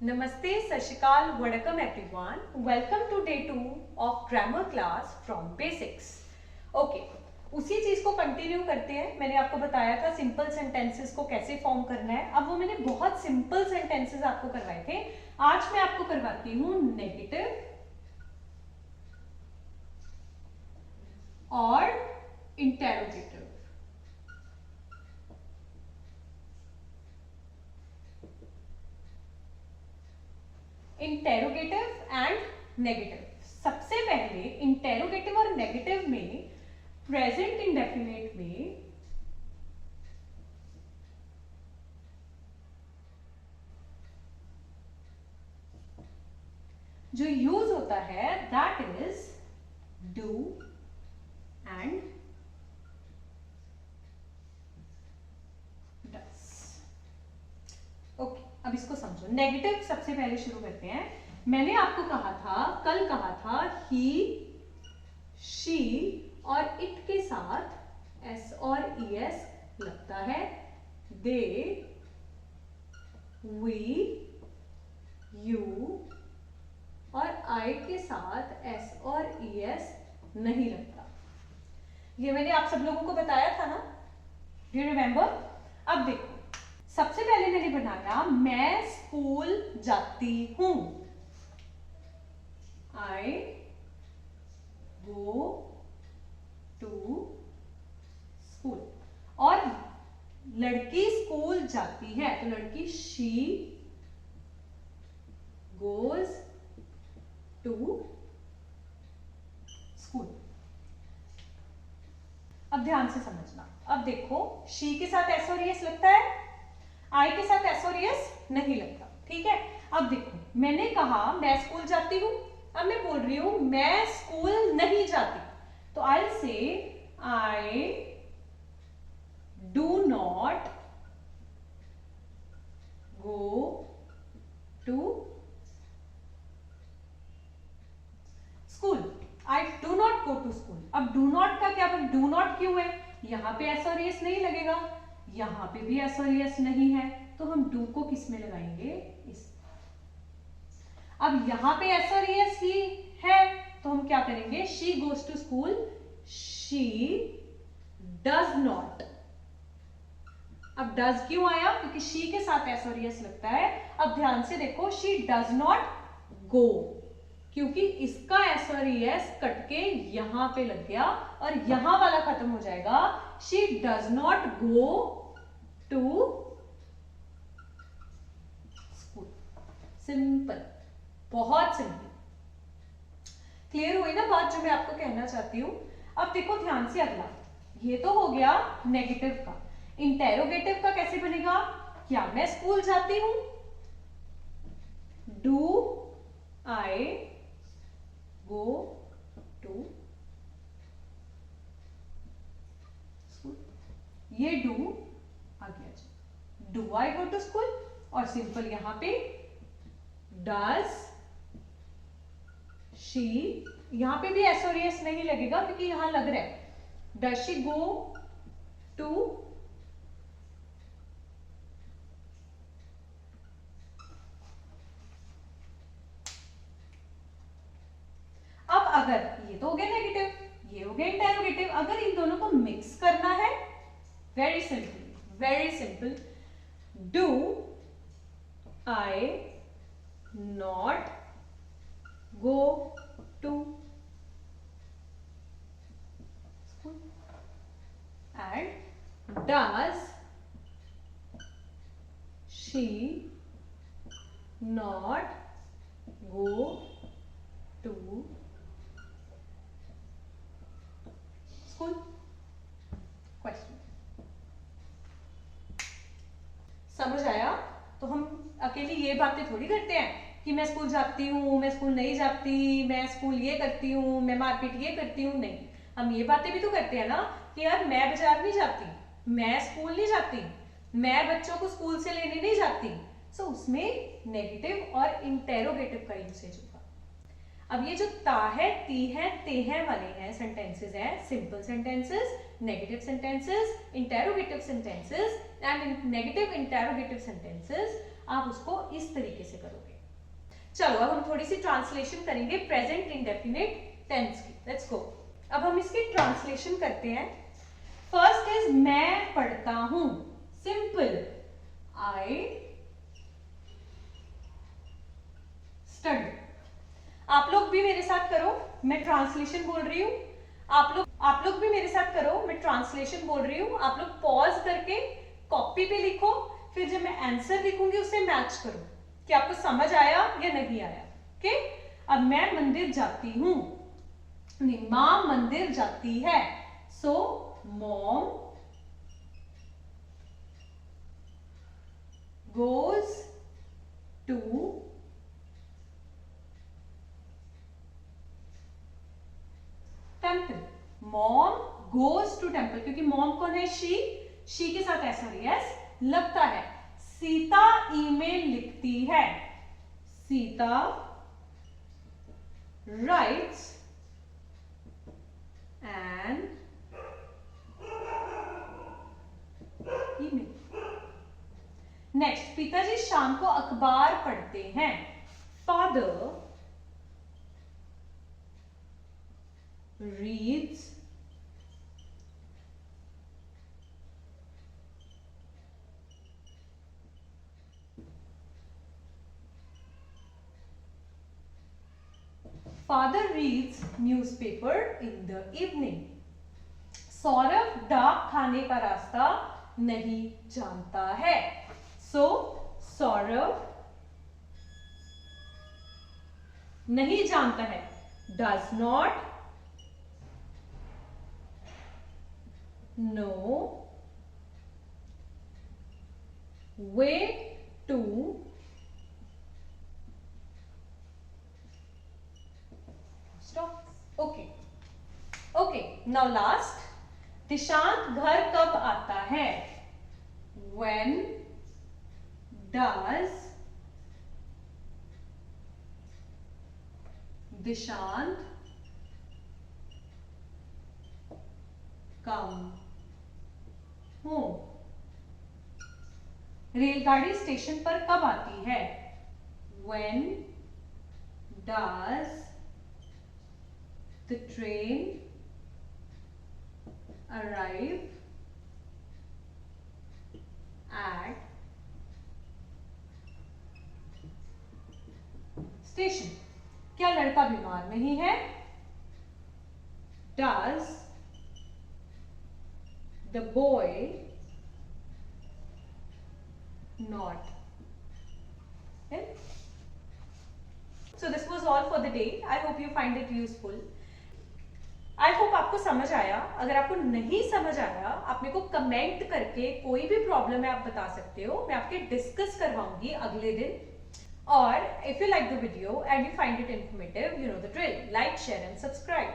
Namaste, Sashikal, Vanakkam everyone. Welcome to day 2 of grammar class from basics. Okay, उसी चीज को continue करते हैं। मैंने आपको बताया था सिंपल सेंटेंसेस को कैसे फॉर्म करना है। अब वो मैंने बहुत सिंपल सेंटेंसेस आपको करवाए थे, आज मैं आपको करवाती हूँ नेगेटिव और इंटेरोगेटिव। Interrogative and negative. सबसे पहले इंटेरोगेटिव और नेगेटिव में प्रेजेंट इंडेफिनिट में जो यूज होता है that is do and does. Okay, अब इसको समझो। नेगेटिव सबसे पहले शुरू करते हैं। मैंने आपको कहा था, कल कहा था, ही, शी और इट के साथ एस और ईएस लगता है। दे, वी, यू और आई के साथ एस और ईएस नहीं लगता। ये मैंने आप सब लोगों को बताया था ना, डू यू रिमेंबर? अब देखो, सबसे पहले मैंने बनाया मैं स्कूल जाती हूं। आई गो टू स्कूल। और लड़की स्कूल जाती है तो लड़की शी गोज टू स्कूल। अब ध्यान से समझना। अब देखो, शी के साथ एस और एस लगता है, आई के साथ एस और एस नहीं लगता। ठीक है, अब देखो, मैंने कहा मैं स्कूल जाती हूं। अब मैं बोल रही हूं मैं स्कूल नहीं जाती, तो आई से I do not go to school. I do not go to school. अब डू नॉट का क्या, डू नॉट क्यों है? यहां पे एस और एस नहीं लगेगा, यहां पे भी एस और एस नहीं है, तो हम डू को किस में लगाएंगे? इस। अब यहां पे एस और एस ही है तो हम क्या करेंगे? She goes to school, she does not. अब डज क्यों आया? क्योंकि शी के साथ एस और एस लगता है। अब ध्यान से देखो, शी डज नॉट गो, क्योंकि इसका एस और एस कट के यहां पे लग गया और यहां वाला खत्म हो जाएगा। She does not go to school. Simple, बहुत सिंपल। क्लियर हुई ना बात जो मैं आपको कहना चाहती हूं? अब देखो ध्यान से, अगला ये तो हो गया नेगेटिव का। इंटेरोगेटिव का कैसे बनेगा? क्या मैं स्कूल जाती हूं? Do I go to school. ये डू आ गया, do I go to school. और सिंपल यहां पे डज शी, यहां पे भी एस और एस नहीं लगेगा क्योंकि यहां लग रहा है डज शी गो टू। अब अगर ये तो हो गया नेगेटिव, ये हो गया इंटेरोगेटिव, अगर इन दोनों को मिक्स करना है, very simple, very simple. Do I not go to school and does she not go to school? Question समझ आया? तो हम अकेली ये बातें थोड़ी करते हैं कि मैं स्कूल जाती हूँ, मैं स्कूल नहीं जाती, मैं स्कूल ये करती हूँ, मैं मार्केट ये करती हूँ। नहीं, हम ये बातें भी तो करते हैं ना कि यार मैं बाजार नहीं जाती, मैं स्कूल नहीं जाती, मैं बच्चों को स्कूल से लेने नहीं जाती। सो उसमें नेगेटिव और इंटेरोगेटिव का यूसेज होगा। अब ये जो ता है, ती है, ते हैं वाले हैं सेंटेंसेस हैं simple sentences, negative sentences, interrogative sentences and negative interrogative sentences. आप उसको इस तरीके से करोगे। चलो अब हम थोड़ी सी ट्रांसलेशन करेंगे प्रेजेंट इंडेफिनिट टेंस की। Let's go. अब हम इसकी ट्रांसलेशन करते हैं। फर्स्ट इज मैं पढ़ता हूं, सिंपल, आई स्टडी। आप लोग भी मेरे साथ करो, मैं ट्रांसलेशन बोल रही हूं, आप लोग भी मेरे साथ करो, मैं ट्रांसलेशन बोल रही हूं। आप लोग पॉज करके कॉपी पे लिखो, फिर जब मैं आंसर लिखूंगी उसे मैच करो कि आपको समझ आया या नहीं आया। ओके। अब मैं मंदिर जाती हूं, नहीं, मां मंदिर जाती है, so mom goes to temple. Mom goes to temple, क्योंकि मॉम कौन है? शी के साथ एस लगता है। सीता ईमेल लिखती है, Sita writes an email. Next, पिताजी शाम को अखबार पढ़ते हैं, father reads newspaper in the evening. Saurabh डाक खाने का रास्ता नहीं जानता है, सो सौरभ नहीं जानता है, does not know way to stop. Okay, now last, Dishant घर कब आता है? When does Dishant come home? रेलगाड़ी स्टेशन पर कब आती है? When does the train arrive at station? क्या लड़का बीमार नहीं है? Does the boy not ill? So this was all for the day. I hope you find it useful. I hope आपको समझ आया। अगर आपको नहीं समझ आया, आप मेरे को कमेंट करके कोई भी प्रॉब्लम है आप बता सकते हो, मैं आपके डिस्कस करवाऊंगी अगले दिन। और if you like the video and you find it informative, you know the drill. Like, share and subscribe.